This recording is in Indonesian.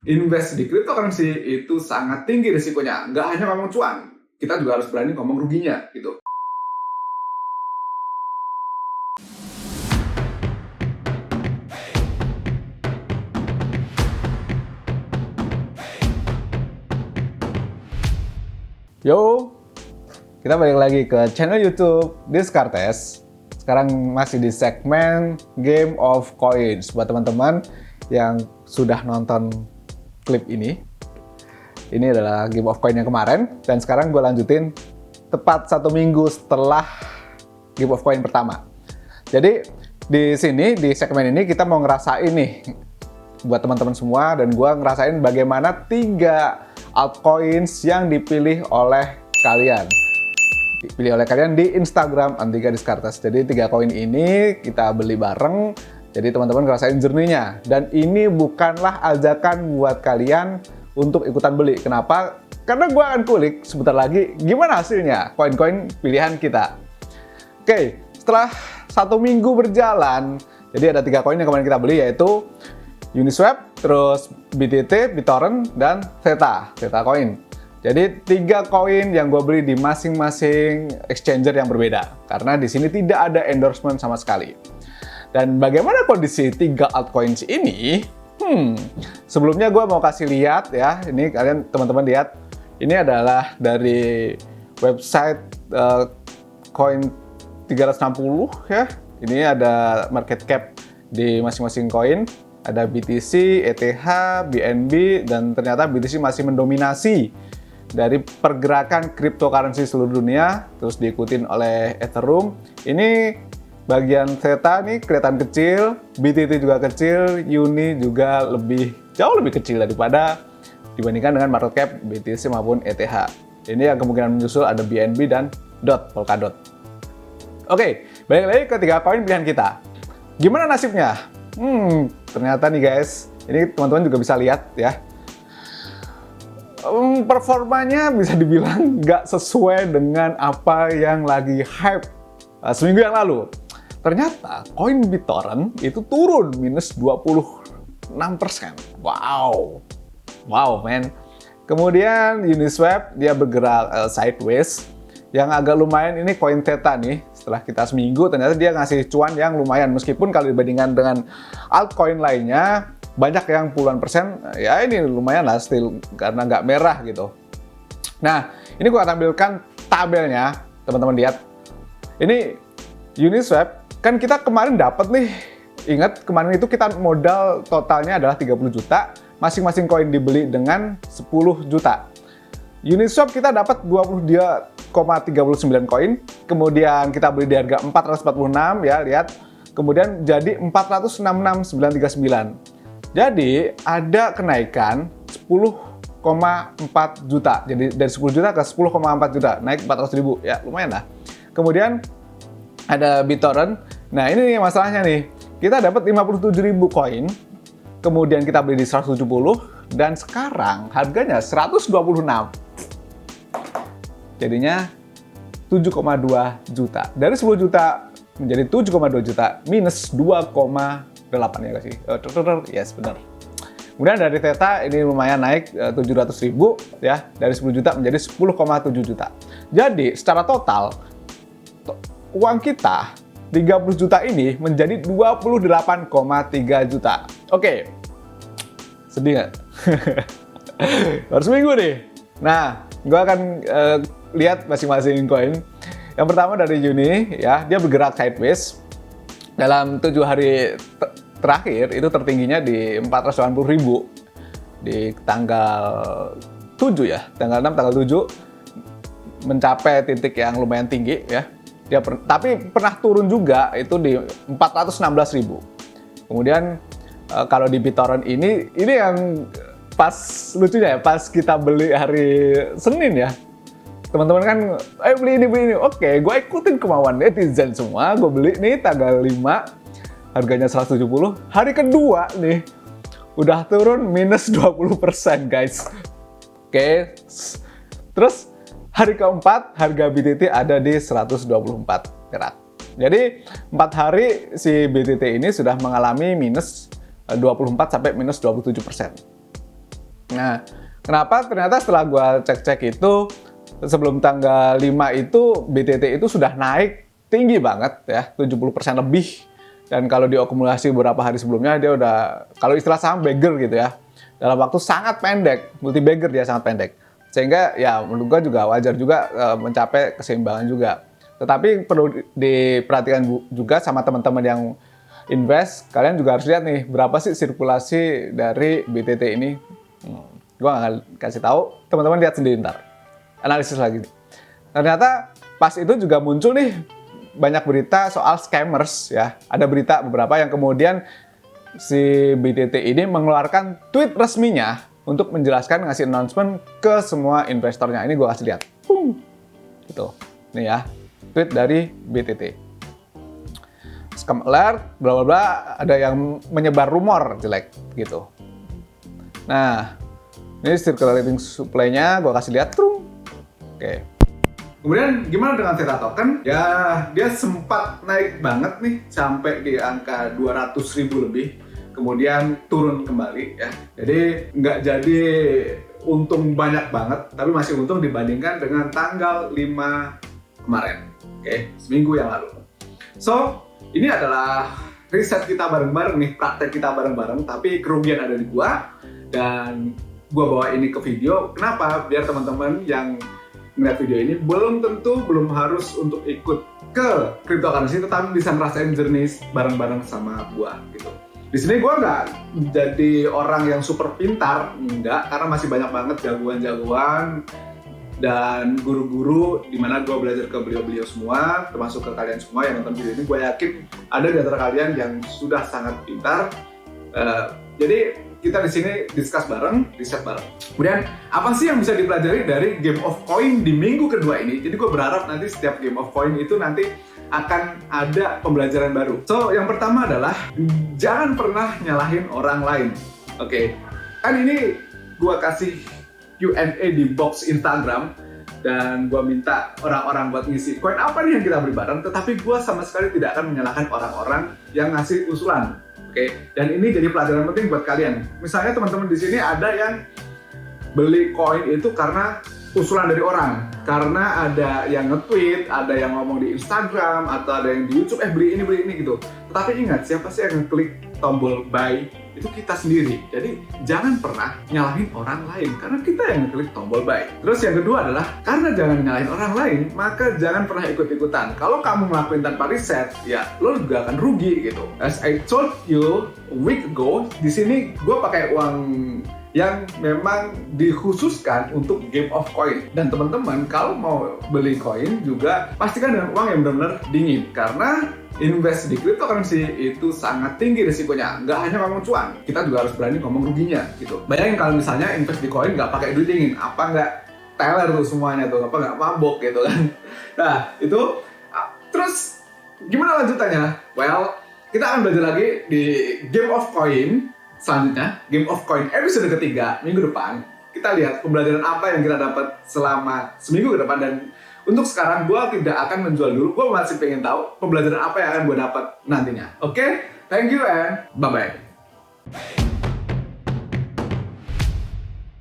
Invest di cryptocurrency itu sangat tinggi risikonya. Nggak hanya ngomong cuan, kita juga harus berani ngomong ruginya gitu. Yo, kita balik lagi ke channel YouTube Descartes. Sekarang masih di segmen Game of Coins. Buat teman-teman yang sudah nonton klip ini adalah Game of Coin yang kemarin. Dan sekarang gue lanjutin tepat 1 minggu setelah Game of Coin pertama. Jadi di sini, di segmen ini kita mau ngerasain nih buat teman-teman semua, dan gue ngerasain bagaimana 3 altcoins yang dipilih oleh kalian. Dipilih oleh kalian di Instagram Antika Descartes. Jadi 3 koin ini kita beli bareng. Jadi teman-teman ngerasain journey-nya. Dan ini bukanlah ajakan buat kalian untuk ikutan beli. Kenapa? Karena gue akan kulik sebentar lagi gimana hasilnya koin-koin pilihan kita. Oke, setelah 1 minggu berjalan, jadi ada 3 koin yang kemarin kita beli, yaitu Uniswap, terus BTT, BitTorrent, dan Theta Coin. Jadi 3 koin yang gue beli di masing-masing exchanger yang berbeda. Karena di sini tidak ada endorsement sama sekali. Dan bagaimana kondisi 3 altcoins ini? Sebelumnya gue mau kasih lihat ya. Ini kalian teman-teman lihat. Ini adalah dari website Coin 360 ya. Ini ada market cap di masing-masing koin. Ada BTC, ETH, BNB, dan ternyata BTC masih mendominasi dari pergerakan cryptocurrency seluruh dunia, terus diikutin oleh Ethereum. Ini bagian Theta nih kelihatan kecil, BTT juga kecil, Uni juga jauh lebih kecil dibandingkan dengan market cap BTC maupun ETH. Ini yang kemungkinan menyusul ada BNB dan Polkadot. Oke, balik lagi ke 3 koin pilihan kita. Gimana nasibnya? Ternyata nih guys, ini teman-teman juga bisa lihat ya. Performanya bisa dibilang nggak sesuai dengan apa yang lagi hype seminggu yang lalu. Ternyata koin BitTorrent itu turun minus 26%. Wow, man. Kemudian Uniswap dia bergerak sideways. Yang agak lumayan ini koin Theta nih. Setelah kita seminggu, ternyata dia ngasih cuan yang lumayan. Meskipun kalau dibandingkan dengan altcoin lainnya, banyak yang puluhan persen, ya ini lumayan lah still, karena nggak merah gitu. Nah, ini gua tampilkan tabelnya, teman-teman lihat. Ini Uniswap, kan kita kemarin dapat nih, ingat kemarin itu kita modal totalnya adalah 30 juta, masing-masing koin dibeli dengan 10 juta. Uniswap kita dapat 22,39 koin, kemudian kita beli di harga 446 ya, lihat. Kemudian jadi 466.939. Jadi ada kenaikan 10,4 juta. Jadi dari 10 juta ke 10,4 juta, naik 400.000 ya, lumayan lah. Kemudian ada BitTorrent. Nah, ini nih masalahnya nih. Kita dapat 57.000 koin. Kemudian kita beli di 170 dan sekarang harganya 126. Jadinya 7,2 juta. Dari 10 juta menjadi 7,2 juta, minus 2,8 ya kasih. Yes, benar. Kemudian dari Theta ini lumayan naik 700.000 ya, dari 10 juta menjadi 10,7 juta. Jadi secara total uang kita 30 juta ini menjadi 28,3 juta. Oke. Sedih nggak? Baru seminggu nih. Nah, gue akan lihat masing-masing koin. Yang pertama dari Uni, ya, dia bergerak sideways. Dalam 7 hari terakhir, itu tertingginya di 480.000. Di tanggal 7 ya, tanggal 6, tanggal 7, mencapai titik yang lumayan tinggi ya. Tapi pernah turun juga, itu di 416.000. Kemudian, kalau di BitTorrent ini yang pas lucunya ya, pas kita beli hari Senin ya, teman-teman kan, ayo beli ini. Oke, gue ikutin kemauan netizen semua, gue beli nih tanggal 5, harganya 170. Hari kedua nih, udah turun minus 20% guys. Oke, terus hari keempat, harga BTT ada di 124 perak. Jadi 4 hari si BTT ini sudah mengalami minus 24 sampai minus 27%. Nah, kenapa? Ternyata setelah gue cek-cek itu, sebelum tanggal 5 itu, BTT itu sudah naik tinggi banget ya, 70% lebih. Dan kalau diakumulasi beberapa hari sebelumnya, dia udah, kalau istilah saham bagger gitu ya, dalam waktu sangat pendek, multi bagger dia sangat pendek. Sehingga ya menurut gue juga wajar juga mencapai keseimbangan juga. Tetapi perlu diperhatikan juga sama teman-teman yang invest, kalian juga harus lihat nih, berapa sih sirkulasi dari BTT ini. Gue nggak kasih tahu, teman-teman lihat sendiri ntar. Analisis lagi. Ternyata pas itu juga muncul nih banyak berita soal scammers ya. Ada berita beberapa yang kemudian si BTT ini mengeluarkan tweet resminya untuk menjelaskan, ngasih announcement ke semua investornya. Ini gue kasih lihat. Gitu. Nih ya, tweet dari BTT. Scam alert, bla bla bla, ada yang menyebar rumor jelek gitu. Nah, ini circulating supply-nya gue kasih lihat. Oke. Kemudian gimana dengan Theta Token? Ya, dia sempat naik banget nih sampai di angka 200.000 lebih. Kemudian turun kembali ya. Jadi nggak jadi untung banyak banget, tapi masih untung dibandingkan dengan tanggal 5 kemarin. Oke, seminggu yang lalu. So, ini adalah riset kita bareng-bareng nih, praktek kita bareng-bareng, tapi kerugian ada di gua, dan gua bawa ini ke video. Kenapa? Biar teman-teman yang melihat video ini belum harus untuk ikut ke cryptocurrency, tetapi bisa ngerasain journey bareng-bareng sama gua gitu. Di sini gua nggak jadi orang yang super pintar, enggak, karena masih banyak banget jagoan-jagoan dan guru-guru di mana gue belajar ke beliau-beliau semua, termasuk ke kalian semua yang nonton video ini. Gue yakin ada di antara kalian yang sudah sangat pintar. Jadi kita di sini discuss bareng, riset bareng. Kemudian apa sih yang bisa dipelajari dari Game of Coin di minggu kedua ini? Jadi gue berharap nanti setiap Game of Coin itu nanti akan ada pembelajaran baru. So yang pertama adalah jangan pernah nyalahin orang lain. Oke, kan ini gue kasih Q&A di box Instagram dan gue minta orang-orang buat ngisi koin apa nih yang kita beli bareng, tetapi gue sama sekali tidak akan menyalahkan orang-orang yang ngasih usulan. Oke, dan ini jadi pelajaran penting buat kalian. Misalnya teman-teman di sini ada yang beli koin itu karena usulan dari orang, karena ada yang nge-tweet, ada yang ngomong di Instagram, atau ada yang di YouTube, beli ini gitu. Tetapi ingat, siapa sih yang ngeklik tombol buy? Itu kita sendiri. Jadi jangan pernah nyalahin orang lain, karena kita yang ngeklik tombol buy. Terus yang kedua adalah, karena jangan nyalahin orang lain, maka jangan pernah ikut-ikutan. Kalau kamu ngelakuin tanpa riset, ya lo juga akan rugi gitu. As I told you a week ago, di sini gue pakai uang yang memang dikhususkan untuk Game of Coin. Dan teman-teman kalau mau beli koin juga pastikan dengan uang yang benar-benar dingin, karena invest di cryptocurrency itu sangat tinggi risikonya. Nggak hanya ngomong cuan, kita juga harus berani ngomong ruginya gitu. Bayangin kalau misalnya invest di koin nggak pakai duit dingin, apa nggak teler tuh semuanya tuh, apa nggak mabok gitu kan. Nah itu, terus gimana lanjutannya? Well, kita akan belajar lagi di Game of Coin selanjutnya, Game of Coin episode ketiga minggu depan. Kita lihat pembelajaran apa yang kita dapat selama seminggu ke depan. Dan untuk sekarang gue tidak akan menjual dulu, gue masih pengen tahu pembelajaran apa yang akan gue dapat nantinya. Oke, thank you and bye-bye.